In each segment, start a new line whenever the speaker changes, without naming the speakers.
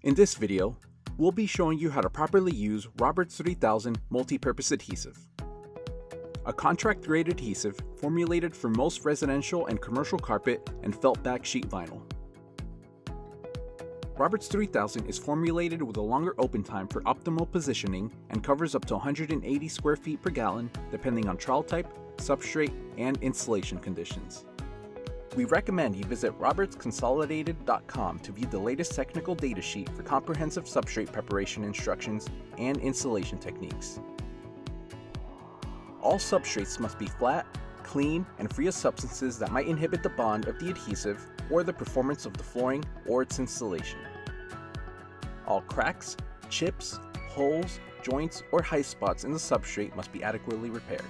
In this video, we'll be showing you how to properly use Roberts 3000 multi-purpose adhesive. A contract-grade adhesive formulated for most residential and commercial carpet and felt back sheet vinyl. Roberts 3000 is formulated with a longer open time for optimal positioning and covers up to 180 square feet per gallon depending on trowel type, substrate, and installation conditions. We recommend you visit robertsconsolidated.com to view the latest technical data sheet for comprehensive substrate preparation instructions and installation techniques. All substrates must be flat, clean, and free of substances that might inhibit the bond of the adhesive or the performance of the flooring or its installation. All cracks, chips, holes, joints, or high spots in the substrate must be adequately repaired.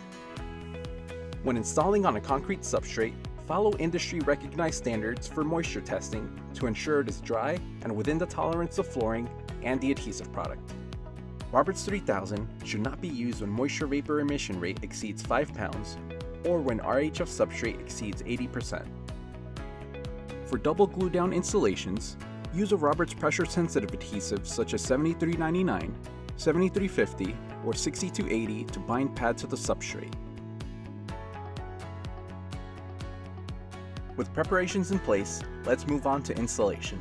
When installing on a concrete substrate, follow industry-recognized standards for moisture testing to ensure it is dry and within the tolerance of flooring and the adhesive product. Roberts 3000 should not be used when moisture vapor emission rate exceeds 5 pounds or when RH of substrate exceeds 80%. For double glue down installations, use a Roberts pressure-sensitive adhesive such as 7399, 7350, or 6280 to bind pad to the substrate. With preparations in place, let's move on to installation.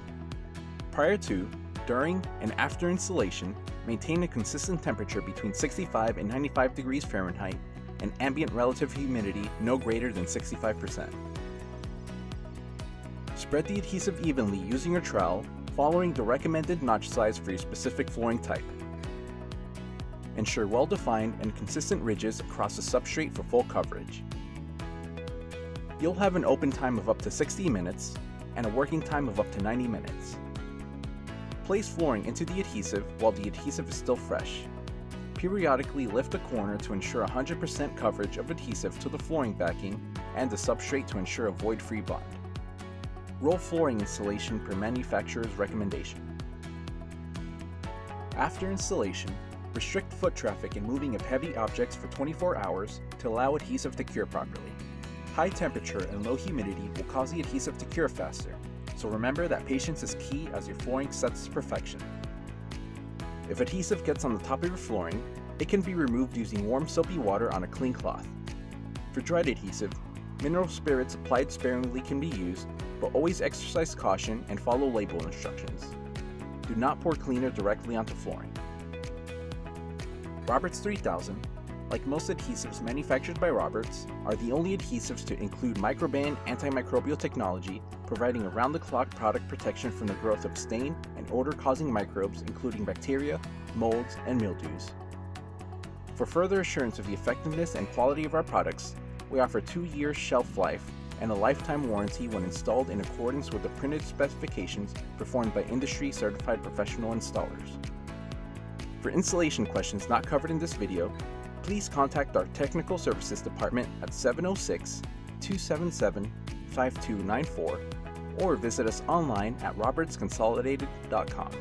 Prior to, during, and after installation, maintain a consistent temperature between 65 and 95 degrees Fahrenheit and ambient relative humidity no greater than 65%. Spread the adhesive evenly using your trowel, following the recommended notch size for your specific flooring type. Ensure well-defined and consistent ridges across the substrate for full coverage. You'll have an open time of up to 60 minutes and a working time of up to 90 minutes. Place flooring into the adhesive while the adhesive is still fresh. Periodically lift the corner to ensure 100% coverage of adhesive to the flooring backing and the substrate to ensure a void-free bond. Roll flooring installation per manufacturer's recommendation. After installation, restrict foot traffic and moving of heavy objects for 24 hours to allow adhesive to cure properly. High temperature and low humidity will cause the adhesive to cure faster, so remember that patience is key as your flooring sets to perfection. If adhesive gets on the top of your flooring, it can be removed using warm soapy water on a clean cloth. For dried adhesive, mineral spirits applied sparingly can be used, but always exercise caution and follow label instructions. Do not pour cleaner directly onto flooring. Roberts 3000, like most adhesives manufactured by Roberts, are the only adhesives to include microban antimicrobial technology, providing around-the-clock product protection from the growth of stain and odor-causing microbes including bacteria, molds, and mildews. For further assurance of the effectiveness and quality of our products, we offer 2-year shelf life and a lifetime warranty when installed in accordance with the printed specifications performed by industry-certified professional installers. For installation questions not covered in this video, please contact our Technical Services Department at 706-277-5294 or visit us online at robertsconsolidated.com.